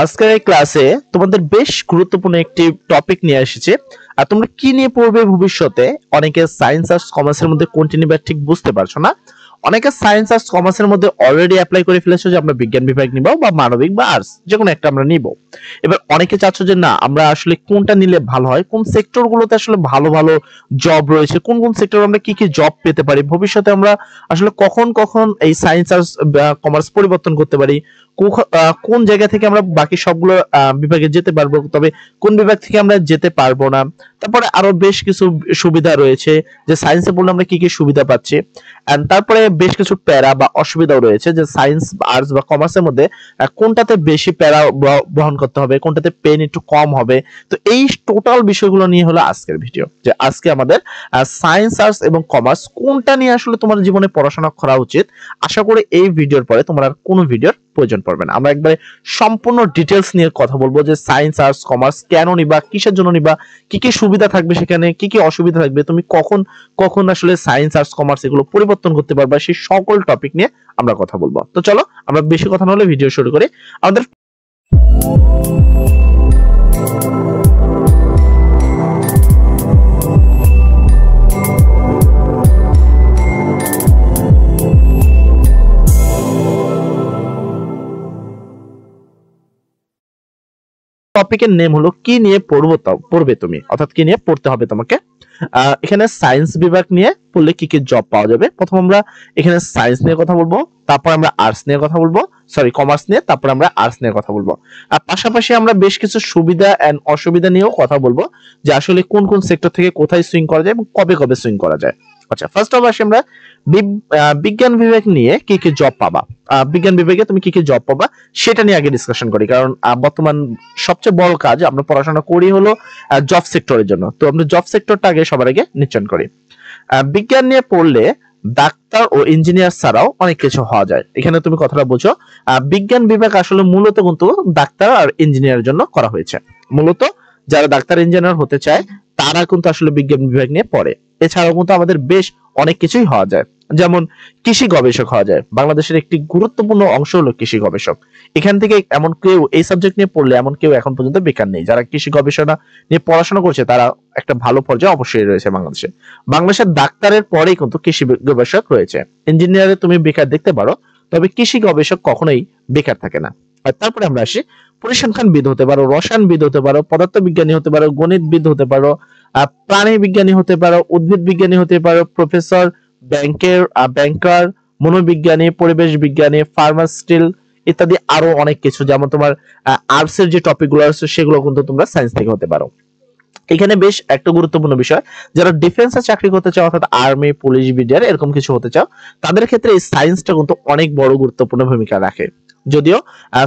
আজকের এই ক্লাসে তোমাদের বেশ গুরুত্বপূর্ণ একটি টপিক নিয়ে এসেছে। আর তোমরা কি নিয়ে পড়বে ভবিষ্যতে, অনেকে সায়েন্স আর কমার্সের মধ্যে কোনটি নিবে ঠিক বুঝতে পারছো না। অনেকে সায়েন্স আর কমার্সের মধ্যে অলরেডি অ্যাপ্লাই করে ফেলেছো যে আমরা বিজ্ঞান বিভাগ নিব বা মানবিক বা আর্টস যে কোনো একটা আমরা নিব। এবার অনেকে চাচ্ছ যে না আমরা আসলে কোনটা নিলে ভালো হয়, কোন সেক্টর গুলোতে আসলে ভালো ভালো জব রয়েছে, কোন কোন সেক্টর আমরা কি কি জব পেতে পারি ভবিষ্যতে, আমরা আসলে কখন কখন এই সায়েন্স আর কমার্স পরিবর্তন করতে পারি, কোন জায়গা থেকে আমরা বাকি সবগুলো বিভাগে যেতে পারবো, তবে কোন বিভাগ থেকে আমরা যেতে পারবো না। তারপরে আরো বেশ কিছু সুবিধা রয়েছে যে সায়েন্সে পড়লে আমরা কি কি সুবিধা পাচ্ছি, এন্ড তারপরে বেশ কিছু প্যারা বা অসুবিধাও রয়েছে যে সায়েন্স আর্টস বা কমার্সের মধ্যে কোনটাতে বেশি প্যারা বহন করতে হবে, কোনটাতে পেন একটু কম হবে। তো এই টোটাল বিষয়গুলো নিয়ে হলো আজকের ভিডিও, যে আজকে আমাদের সায়েন্স আর্টস এবং কমার্স কোনটা নিয়ে আসলে তোমার জীবনে পড়াশোনা করা উচিত। আশা করি এই ভিডিওর পরে তোমার আর কোনো ভিডিওর প্রয়োজন পড়বে না। আমরা একবারে সম্পূর্ণ ডিটেলস নিয়ে কথা বলবো যে সায়েন্স আর্টস কমার্স কেন নিবা, কিসের জন্য নিবা, কি কি সুবিধা থাকবে সেখানে, কি কি অসুবিধা থাকবে, তুমি কখন কখন আসলে সায়েন্স আর্টস কমার্স এগুলো পরিবর্তন করতে পারবা, সেই সকল টপিক নিয়ে আমরা কথা বলবো। তো চলো আমরা বেশি কথা না হলে ভিডিও শুরু করি। আমাদের টপিকের নেম হলো কি নিয়ে পড়বে তুমি, অর্থাৎ কি নিয়ে পড়তে হবে তোমাকে। এখানে সায়েন্স বিভাগ নিয়ে পড়লে কি কি জব পাওয়া যাবে। প্রথম আমরা এখানে সায়েন্স নিয়ে কথা বলবো, তারপর আমরা আর্টস নিয়ে কথা বলবো, সরি কমার্স নিয়ে, তারপর আমরা আর্টস নিয়ে কথা বলবো। আর পাশাপাশি আমরা বেশ কিছু সুবিধা এন্ড অসুবিধা নিয়েও কথা বলবো, যে আসলে কোন কোন সেক্টর থেকে কোথায় সুইং করা যায় এবং কবে কবে সুইং করা যায়। আচ্ছা, ফার্স্ট অফ আসি আমরা বিজ্ঞান বিভাগ নিয়ে কি কি জব পাবা, বিজ্ঞান বিভাগে তুমি কি কি জব পাবা সেটা নিয়ে আগে ডিসকাশন করি। কারণ বর্তমান সবচেয়ে বড় কাজ আমরা পড়াশোনা করি হলো জব সেক্টরের জন্য। তো আমরা জব সেক্টরটা আগে সবার আগে নিশ্চয় করি। বিজ্ঞান নিয়ে পড়লে ডাক্তার ও ইঞ্জিনিয়ার ছাড়াও অনেক কিছু হওয়া যায়। এখানে তুমি কথাটা বুঝো, বিজ্ঞান বিভাগ আসলে মূলত কিন্তু ডাক্তার আর ইঞ্জিনিয়ারের জন্য করা হয়েছে। মূলত যারা ডাক্তার ইঞ্জিনিয়ার হতে চায় তারা কিন্তু আসলে বিজ্ঞান বিভাগ নিয়ে পড়ে। এছাড়াও কিন্তু আমাদের বেশ অনেক কিছুই হওয়া যায়, যেমন কৃষি গবেষক হওয়া যায়। বাংলাদেশের একটি গুরুত্বপূর্ণ অংশ হলো কৃষি গবেষক। এখান থেকে এমন কেউ এই সাবজেক্ট নিয়ে পড়লে এমন কেউ এখন পর্যন্ত বেকার নেই। যারা কৃষি গবেষণা নিয়ে পড়াশোনা করছে তারা একটা ভালো পর্যায়ে অবশ্যই রয়েছে বাংলাদেশে। বাংলাদেশের ডাক্তারের পরেই কিন্তু কৃষি গবেষক রয়েছে। ইঞ্জিনিয়ারে তুমি বেকার দেখতে পারো, তবে কৃষি গবেষক কখনোই বেকার থাকে না। আর তারপরে আমরা আসি, পরিসংখ্যানবিদ হতে পারো, রসায়নবিদ হতে পারো, পদার্থবিজ্ঞানী হতে পারো, গণিতবিদ হতে পারো, প্রাণী বিজ্ঞানী হতে পারো, উদ্ভিদ বিজ্ঞানী হতে পারো, প্রফেসর, ব্যাংকার, মনোবিজ্ঞানী, পরিবেশ বিজ্ঞানী, ফার্মাস্টিল ইত্যাদি আরো অনেক কিছু। যেমন তোমার আর্টস এর যে টপিক গুলো আছে সেগুলো কিন্তু তোমরা সায়েন্স থেকে হতে পারো। এখানে বেশ একটা গুরুত্বপূর্ণ বিষয়, যারা ডিফেন্সে চাকরি করতে চাও অর্থাৎ আর্মি, পুলিশ, বিডিআর এরকম কিছু হতে চাও, তাদের ক্ষেত্রে এই সায়েন্সটা কিন্তু অনেক বড় গুরুত্বপূর্ণ ভূমিকা রাখে। যদিও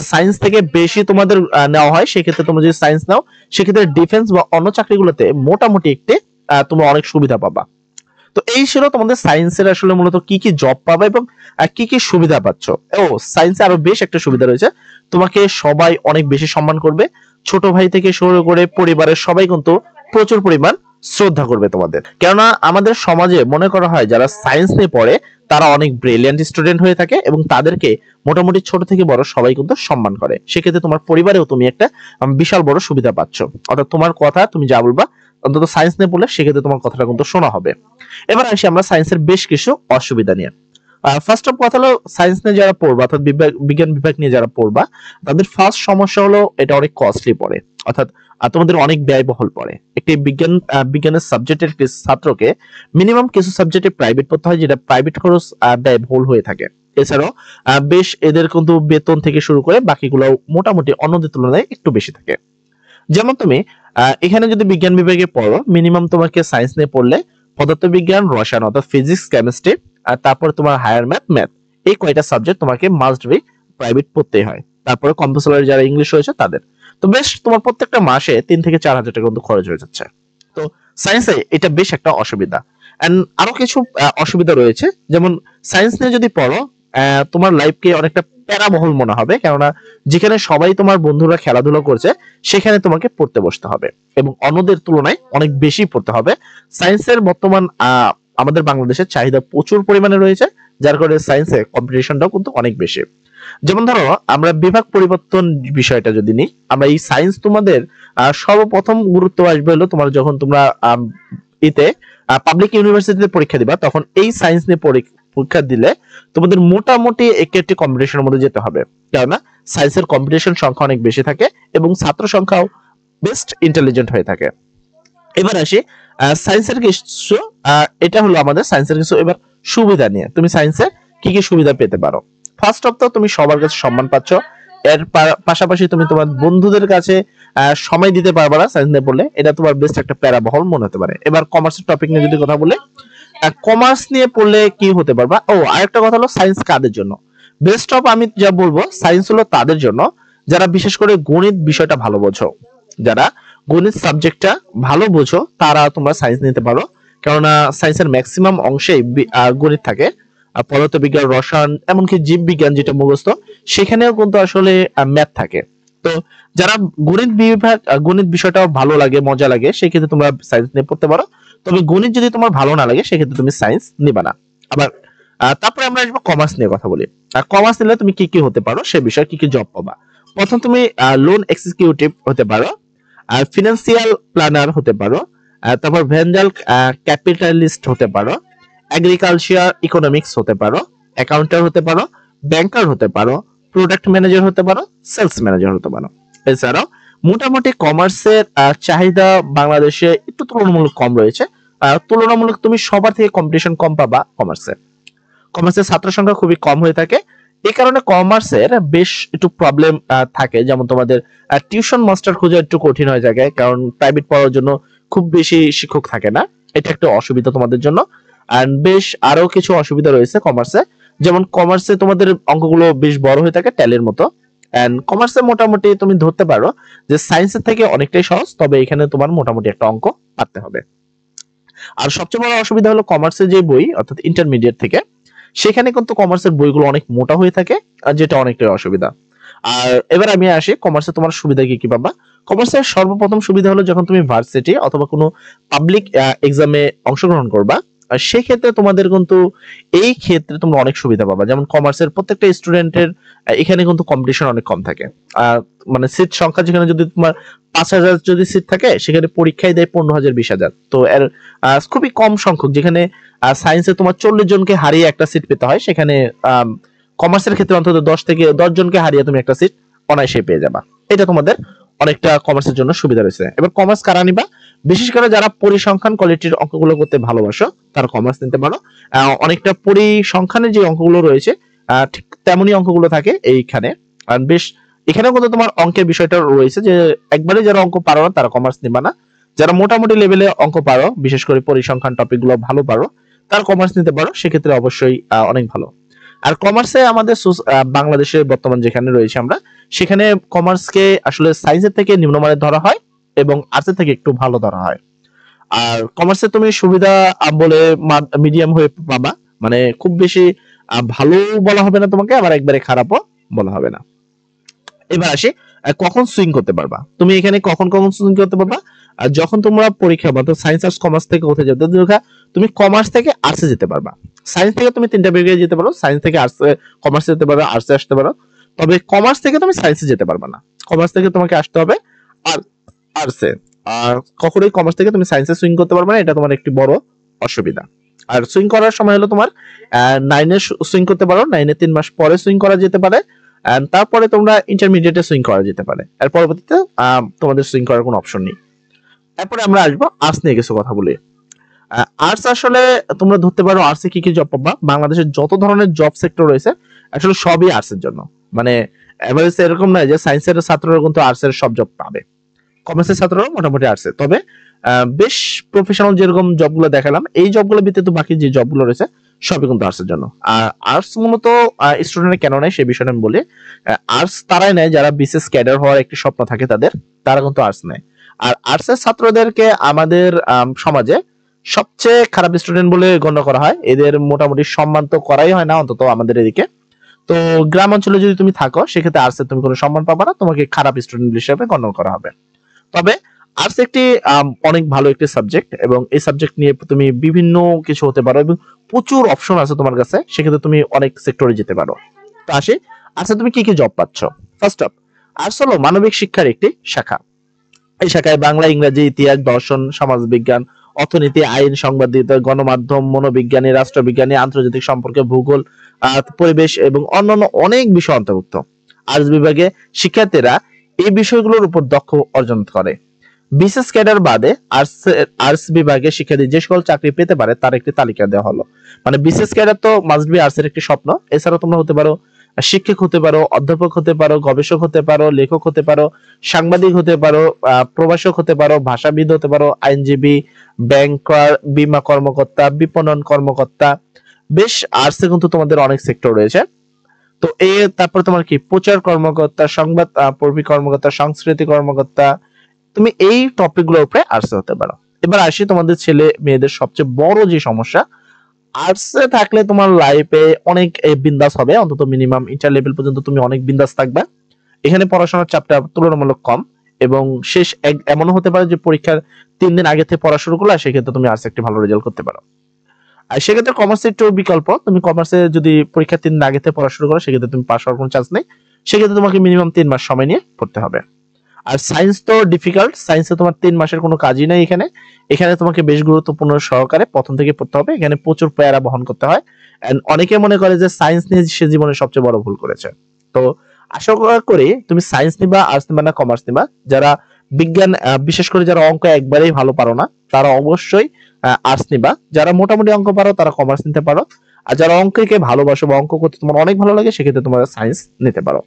সায়েন্স থেকে বেশি তোমাদের নেওয়া হয়, সেক্ষেত্রে তোমরা যদি সায়েন্স নাও সেক্ষেত্রে ডিফেন্স বা অন্য চাকরিগুলোতে মোটামুটি একটি তোমরা অনেক সুবিধা পাবা। তো এই ছিল তোমাদের সায়েন্সের আসলে মূলত কি কি জব পাবে এবং কি কি সুবিধা পাচ্ছ। ও সায়েন্সে আরো বেশ একটা সুবিধা রয়েছে, তোমাকে সবাই অনেক বেশি সম্মান করবে। ছোট ভাই থেকে শুরু করে পরিবারের সবাই কিন্তু প্রচুর পরিমাণ শ্রদ্ধা করবে তোমাদের। কেননা আমাদের সমাজে মনে করা হয় যারা সায়েন্স নিয়ে পড়ে তারা অনেক ব্রিলিয়ান্ট স্টুডেন্ট হয়ে থাকে এবং তাদেরকে মোটামুটি ছোট থেকে বড় সবাই কিন্তু সম্মান করে। সেক্ষেত্রে তোমার পরিবারেও তুমি একটা বিশাল বড় সুবিধা পাচ্ছ, অর্থাৎ তোমার কথা তুমি যা বলবা অন্তত সায়েন্স নিয়ে পড়লে সেক্ষেত্রে তোমার কথাটা কিন্তু শোনা হবে। এবার আসি আমরা সায়েন্সের বেশ কিছু অসুবিধা নিয়ে। ফার্স্ট অফ কথা হলো, সায়েন্স নিয়ে যারা পড়বা অর্থাৎ বিজ্ঞান বিভাগ নিয়ে যারা পড়বা তাদের ফার্স্ট সমস্যা হলো এটা অনেক কস্টলি পড়ে, অর্থাৎ তোমাদের অনেক ব্যয়বহুল পড়ে। একটি বিজ্ঞানের সাবজেক্টের একটি ছাত্রকে মিনিমাম কিছু সাবজেক্টে প্রাইভেট পড়তে হয়, যেটা প্রাইভেট খরচ ব্যয়বহুল হয়ে থাকে। এছাড়াও বেশ এদের কিন্তু বেতন থেকে শুরু করে বাকিগুলো মোটামুটি অন্যদের তুলনায় একটু বেশি থাকে। যেমন তুমি এখানে যদি বিজ্ঞান বিভাগে পড়ো, মিনিমাম তোমাকে সায়েন্স নিয়ে পড়লে পদার্থবিজ্ঞান, রসায়ন অর্থাৎ ফিজিক্স, কেমিস্ট্রি, আর তারপর তোমার হায়ার ম্যাথ, এই কয়টা সাবজেক্ট তোমাকে মাস্ট বি প্রাইভেট পড়তেই হয়। তারপরে কম্পালসরি যারা ইংলিশ রয়েছে তাদের তো বেশ তোমার প্রত্যেকটা মাসে 3 থেকে 4 হাজার টাকা কিন্তু খরচ হয়ে যাচ্ছে। তো সায়েন্সে এটা বেশ একটা অসুবিধা। এন্ড আরো কিছু অসুবিধা রয়েছে, যেমন সায়েন্স নিয়ে যদি পড়ো তোমার লাইফকে অনেকটা প্যারাবহুল মনে হবে, কেননা যেখানে সবাই তোমার বন্ধুরা খেলাধুলা করছে সেখানে তোমাকে পড়তে বসতে হবে এবং অন্যদের তুলনায় অনেক বেশি পড়তে হবে। সায়েন্সের বর্তমান আমাদের বাংলাদেশের চাহিদা প্রচুর পরিমাণে রয়েছে, যার কারণে সায়েন্সে কম্পিটিশনটাও কিন্তু অনেক বেশি। যেমন ধরো আমরা বিভাগ পরিবর্তন বিষয়টা যদি নিই, আমরা এই সায়েন্স তোমাদের সর্বপ্রথম গুরুত্ব আসবে হলো তোমার যখন তোমরা ইতে পাবলিক ইউনিভার্সিটিতে পরীক্ষা দিবা, তখন এই সায়েন্স নিয়ে পরীক্ষা দিলে তোমাদের মোটামুটি একটি কম্পিটিশনের মধ্যে যেতে হবে, কেননা সায়েন্সের কম্পিটিশন সংখ্যা অনেক বেশি থাকে এবং ছাত্র সংখ্যাও বেস্ট ইন্টেলিজেন্ট হয়ে থাকে। এবার আসি সায়েন্সের কিছু, এটা হলো আমাদের সায়েন্সের কিছু এবার সুবিধা নিয়ে। তুমি সায়েন্সের কি কি সুবিধা পেতে পারো? ফার্স্ট অফ তুমি সবার কাছে সম্মান পাচ্ছ, এর পাশাপাশি তুমি তোমার বন্ধুদের কাছে সময় দিতে পারবে না সায়েন্স নিয়ে পড়লে, এটা তোমার বেস্ট একটা প্যারাবহল মনে হতে পারে। এবার কমার্সের টপিক নিয়ে যদি কথা বলে, কমার্স নিয়ে পড়লে কি হতে পারবা? ও আরেকটা কথা হলো সায়েন্স কাদের জন্য বেস্ট অফ, আমি যা বলবো সায়েন্স হলো তাদের জন্য যারা বিশেষ করে গণিত বিষয়টা ভালো বোঝো, যারা গণিত সাবজেক্টটা ভালো বোঝো তারা তোমরা সায়েন্স নিতে পারো, কেননা সায়েন্সের ম্যাক্সিমাম অংশেই গণিত থাকে। পদার্থবিজ্ঞান, রসায়ন, এমনকি জীববিজ্ঞান যেটা মুখস্থ, সেখানেও কিন্তু আসলে ম্যাথ থাকে। তো যারা গণিত বিভাগ গণিত বিষয়টা ভালো লাগে, মজা লাগে, সেক্ষেত্রে তোমরা সায়েন্স নিয়ে পড়তে পারো। তবে গণিত যদি তোমার ভালো না লাগে সেক্ষেত্রে তুমি সায়েন্স নিবা না। আবার তারপরে আমরা আসবো কমার্স নিয়ে কথা বলি। কমার্স নিলে তুমি কি কি হতে পারো, সে বিষয়ে কি কি জব পাবা? প্রথম তুমি লোন এক্সিকিউটিভ হতে পারো, আর ফিনান্সিয়াল প্ল্যানার হতে পারো, তারপর ভেঞ্জাল ক্যাপিটালিস্ট হতে পারো, এগ্রিকালচার ইকোনমিক্স হতে পারো, অ্যাকাউন্টার হতে পারো, ব্যাংকার হতে পারো, প্রোডাক্ট ম্যানেজার হতে পারো, সেলস ম্যানেজার হতে পারো। এছাড়াও মোটামুটি কমার্সের চাহিদা বাংলাদেশে একটু তুলনামূলক কম রয়েছে। তুলনামূলক তুমি সবার থেকে কম্পিটিশন কম পাবা কমার্সে। কমার্সের ছাত্র সংখ্যা খুবই কম হয়ে থাকে, এই কারণে কমার্সের বেশ একটু প্রবলেম থাকে। যেমন তোমাদের টিউশন মাস্টার খোঁজা একটু কঠিন হয়ে যায়, কারণ প্রাইভেট পড়ার জন্য খুব বেশি শিক্ষক থাকে না, এটা একটা অসুবিধা তোমাদের জন্য। আর বেশ আরো কিছু অসুবিধা রয়েছে কমার্সে, যেমন কমার্সে তোমাদের অঙ্কগুলো বেশ বড় হয়ে থাকে ট্যালির মতো। এন্ড কমার্সে মোটামুটি তুমি ধরতে পারো যে সায়েন্সের থেকে অনেকটাই সহজ, তবে এখানে তোমার মোটামুটি একটা অঙ্ক পারতে হবে। আর সবচেয়ে বড় অসুবিধা হলো কমার্সের যে বই, অর্থাৎ ইন্টারমিডিয়েট থেকে, সেখানে কিন্তু কমার্সের বইগুলো অনেক মোটা হয়ে থাকে, আর যেটা অনেকটাই অসুবিধা। আর এবার আমি আসি কমার্সে তোমার সুবিধা কি কি পাবা। কমার্সের সর্বপ্রথম সুবিধা হলো যখন তুমি ভার্সিটি অথবা কোনো পাবলিক এক্সামে অংশগ্রহণ করবা, আর সেক্ষেত্রে তোমাদের কিন্তু এই ক্ষেত্রে তোমরা অনেক সুবিধা পাবা। যেমন কমার্সের প্রত্যেকটা স্টুডেন্টের এখানে কিন্তু কম্পিটিশন অনেক কম থাকে। মানে সিট সংখ্যা যেখানে যদি তোমার 5,000 যদি সিট থাকে, সেখানে পরীক্ষায় দেয় 15,000 20,000। তো এর খুবই কম সংখ্যক, যেখানে সায়েন্সে তোমার 40 জনকে হারিয়ে একটা সিট পেতে হয়, সেখানে কমার্সের ক্ষেত্রে অন্তত 10 জনকে হারিয়ে তুমি একটা সিট অনায়াসে পেয়ে যাবা। এটা তোমাদের অনেকটা কমার্সের জন্য সুবিধা রয়েছে। এবার কমার্স কারা নিবা? বিশেষ করে যারা পরিসংখ্যান কোয়ালিটির অঙ্কগুলো করতে ভালোবাসো তারা কমার্স নিতে পারো। অনেকটা পরিসংখ্যানের যে অঙ্কগুলো রয়েছে ঠিক তেমনই অঙ্কগুলো থাকে এইখানে। আর বেশ এখানেও কিন্তু তোমার অঙ্কের বিষয়টা রয়েছে, যে একবারে যারা অঙ্ক পারো না তারা কমার্স নিবা না, যারা মোটামুটি লেভেলে অঙ্ক পারো, বিশেষ করে পরিসংখ্যান টপিক গুলো ভালো পারো, তার কমার্স নিতে পারো, সেক্ষেত্রে অবশ্যই অনেক ভালো। আর কমার্সে আমাদের বাংলাদেশে বর্তমান যেখানে রয়েছে আমরা, সেখানে কমার্সকে আসলে সায়েন্সের থেকে নিম্নমানের ধরা হয় এবং আর্টসের থেকে একটু ভালো ধরা হয়। আর কমার্সে তুমি সুবিধা বলে মিডিয়াম হয়ে পাবা, মানে খুব বেশি ভালো বলা হবে না তোমাকে, আবার একবারে খারাপও বলা হবে না। এবার আসি কখন সুইং করতে পারবা। তুমি এখানে কখন কখন সুইং করতে পারবা? আর যখন তোমরা পরীক্ষা বা সায়েন্স আর্টস কমার্স থেকে কোথায় যেতে, তুমি কমার্স থেকে আর্টসে যেতে পারবা। সায়েন্স থেকে তুমি তিনটা বিভাগে যেতে পারো, সায়েন্স থেকে আর্টসে কমার্সে যেতে পারো, আর্টসে আসতে পারো। তবে কমার্স থেকে তুমি সায়েন্সে যেতে পারবা না, কমার্স থেকে তোমাকে আসতে হবে আর আর্টসে। আর কখনোই কমার্স থেকে তুমি সায়েন্সে সুইং করতে পারবে না, এটা তোমার একটি বড় অসুবিধা। আর সুইং করার সময় হলো তোমার 9-এ সুইং করতে পারো, 9-এ 3 মাস পরে সুইং করা যেতে পারে, তারপরে তোমরা ইন্টারমিডিয়েটে সুইং করা যেতে পারে। এর পরবর্তীতে তোমাদের সুইং করার কোনো অপশন নেই। এরপরে আমরা আসবো আর্টস নিয়ে কিছু কথা বলি। আর্টস আসলে তোমরা ধরতে পারো আর্টসে কি কি জব পাবা। বাংলাদেশের যত ধরনের জব সেক্টর রয়েছে আসলে সবই আর্টসের জন্য, মানে এভারেজ এরকম নয় যে সায়েন্সের ছাত্ররা কিন্তু আর্টসের সব জব পাবে, কমার্সের ছাত্ররা মোটামুটি আর্টসে। তবে বেশ প্রফেশনাল যেরকম জবগুলো দেখালাম, এই জবগুলো ব্যতীত বাকি যে জবগুলো রয়েছে সবই কিন্তু আর্টসের জন্য। আর আর্টস মূলত স্টুডেন্ট কেন নেয় সে বিষয়টা আমি বলি। আর্টস তারাই নেয় যারা বিশেষ ক্যাডার হওয়ার একটি স্বপ্ন থাকে তাদের, তারা কিন্তু আর্টস নেয়। আর আর্টসের ছাত্রদেরকে আমাদের সমাজে সবচেয়ে খারাপ স্টুডেন্ট বলে গণ্য করা হয়, এদের মোটামুটি সম্মান তো করাই হয় না অন্তত আমাদের এদিকে। তো গ্রাম অঞ্চলে যদি তুমি থাকো সেক্ষেত্রে আর্টসে তুমি কোনো সম্মান পাবে না, তোমাকে খারাপ স্টুডেন্ট হিসেবে গণ্য করা হবে। তবে আর্টস একটি অনেক ভালো একটি সাবজেক্ট, এবং এই সাবজেক্ট নিয়ে তুমি বিভিন্ন কিছু হতে পারো এবং প্রচুর অপশন আছে তোমার কাছে, সেক্ষেত্রে তুমি অনেক সেক্টরে যেতে পারো। তো আসি আচ্ছা, তুমি কি কি জব পাচ্ছ? ফার্স্ট অফ, আর্টস হলো মানবিক শিক্ষার একটি শাখা। এই শাখায় বাংলা, ইংরেজি, ইতিহাস, দর্শন, সমাজবিজ্ঞান, অর্থনীতি, আইন, সংবাদিকতা, গণমাধ্যম, মনোবিজ্ঞানী, রাষ্ট্রবিজ্ঞানী, আন্তর্জাতিক সম্পর্ক, ভূগোল, পরিবেশ এবং অন্যান্য অনেক বিষয় অন্তর্ভুক্ত। আর্টস বিভাগে শিক্ষার্থীরা এই বিষয়গুলোর উপর দক্ষ অর্জন করে। বিশেষ ক্যাডার বাদে আর্টস বিভাগে শিক্ষার্থী যে সকল চাকরি পেতে পারে তার একটি তালিকা দেওয়া হলো। মানে বিশেষ ক্যাডার তো মাস্ট বি আর্টস এর একটি স্বপ্ন। এছাড়াও তোমরা হতে পারো শিক্ষক হতে পারো, অধ্যাপক হতে পারো, গবেষক হতে পারো, লেখক হতে পারো, সাংবাদিক হতে পারো, প্রভাষক হতে পারো, ভাষাবিদ হতে পারো, আইনজীবী, ব্যাংকার, বীমা কর্মকর্তা, বিপণন কর্মকর্তা। বেশ, আর্টসে কিন্তু তোমাদের অনেক সেক্টর রয়েছে। তো তারপর তোমার কি প্রচার কর্মকর্তা, সংবাদ কর্মী কর্মকর্তা, সংস্কৃতি কর্মকর্তা, তুমি এই টপিক গুলোর উপরে আর্টস হতে পারো। এবার আসি তোমাদের ছেলে মেয়েদের সবচেয়ে বড় যে সমস্যা, আর্টসে থাকলে তোমার লাইফে অনেক বিন্দাস হবে, অন্তত মিনিমাম ইন্টার লেভেল পর্যন্ত তুমি অনেক বিন্দাস থাকবে। এখানে পড়াশোনার চাপটা তুলনামূলক কম এবং শেষ এমনও হতে পারে যে পরীক্ষার 3 দিন আগে থেকে পড়া শুরু করলে সেক্ষেত্রে তুমি আর্টসে একটি ভালো রেজাল্ট করতে পারো। আর সেক্ষেত্রে কমার্সের একটু বিকল্প, তুমি কমার্সে যদি পরীক্ষার 3 দিন আগে থেকে পড়া শুরু করো সেক্ষেত্রে তুমি পাস হওয়ার কোনো চান্স নেই, সেক্ষেত্রে তোমাকে মিনিমাম 3 মাস সময় নিয়ে পড়তে হবে। আর সায়েন্স তো ডিফিকাল্ট, সায়েন্সে তোমার 3 মাসের কোনো কাজই নাই। এখানে এখানে তোমাকে বেশ গুরুত্বপূর্ণ সহকারে প্রথম থেকে পড়তে হবে। এখানে প্রচুর প্যারা বহন করতে হয়। এন্ড অনেকে মনে করে যে সায়েন্স নিয়ে সে জীবনে সবচেয়ে বড় ভুল করেছে। তো আশা করি তুমি সায়েন্স নিবা, আর্টস নিবা না কমার্স নিবা। যারা বিজ্ঞান, বিশেষ করে যারা অঙ্ক একবারেই ভালো পারো না তারা অবশ্যই আর্টস নিবা। যারা মোটামুটি অঙ্ক পারো তারা কমার্স নিতে পারো। আর যারা অঙ্ককে ভালোবাসো বা অঙ্ক করতে তোমার অনেক ভালো লাগে সেক্ষেত্রে তোমরা সায়েন্স নিতে পারো।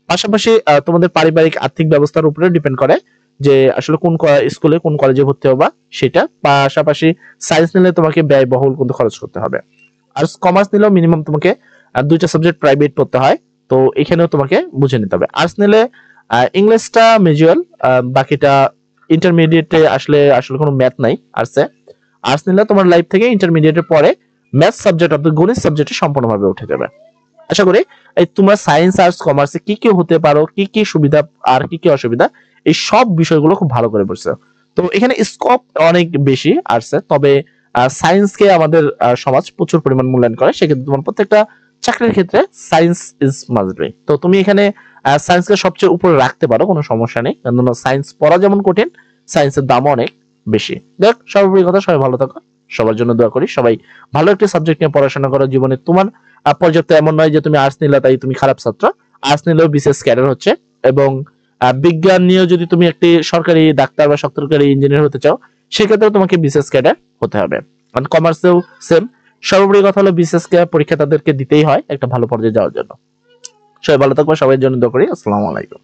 পাশাপাশি তোমাদের পারিবারিক আর্থিক ব্যবস্থার উপরে ডিপেন্ড করে যে আসলে কোন স্কুলে কোন কলেজে ভর্তি হবা সেটা। পাশাপাশি সায়েন্স নিলে তোমাকে ব্যয়বহুল কিন্তু খরচ করতে হবে। আর কমার্স নিলেও মিনিমাম তোমাকে 2টা সাবজেক্ট প্রাইভেট পড়তে হয়। তো এখানেও তোমাকে বুঝে নিতে হবে। আর্টস নিলে ইংলিশটা মেজুয়াল, বাকিটা ইন্টারমিডিয়েটে আসলে কোনো ম্যাথ নাই আর্টসে। আর্টস নিলে তোমার লাইফ থেকে ইন্টারমিডিয়েটের পরে ম্যাথ সাবজেক্ট অর্থাৎ গণিত সাবজেক্টে সম্পূর্ণভাবে উঠে যাবে। আশা করি এই তোমরা সায়েন্স, আর্টস, কমার্সে কি কি হতে পারো, কি কি সুবিধা আর কি কি অসুবিধা, এই সব বিষয়গুলো খুব ভালো করে বুঝছো। তো এখানে স্কোপ অনেক বেশি আর্টসে, তবে সায়েন্সকে আমাদের সমাজ প্রচুর পরিমাণ মূল্যায়ন করে। সেক্ষেত্রে তোমার প্রত্যেকটা চাকরির ক্ষেত্রে সায়েন্স ইজ মাস্ট বি। তো তুমি এখানে সায়েন্সকে সবচেয়ে উপরে রাখতে পারো, কোনো সমস্যা নেই। কারণ সায়েন্স পড়া যেমন কঠিন, সায়েন্সের দামও অনেক বেশি। দেখ, সর্বোপরি কথা, সবাই ভালো থাকো, সবার জন্য দোয়া করি। সবাই ভালো একটি সাবজেক্ট নিয়ে পড়াশোনা করো। জীবনে তোমার পর্যাপ্ত এমন নয় যে তুমি আর্টস নিলে তাই তুমি খারাপ ছাত্র। আর্টস নিলেও বিশেষ ক্যাডার হচ্ছে। এবং বিজ্ঞান নিয়েও যদি তুমি একটি সরকারি ডাক্তার বা সরকারি ইঞ্জিনিয়ার হতে চাও সেক্ষেত্রে তোমাকে বিশেষ ক্যাডার হতে হবে। কারণ কমার্সেও সেম। সর্বোপরি কথা হলো বিশেষ পরীক্ষা তাদেরকে দিতেই হয় একটা ভালো পর্যায়ে যাওয়ার জন্য। সবাই ভালো থাকবে, সবাই জন্য দোয়া করি। আসসালামু আলাইকুম।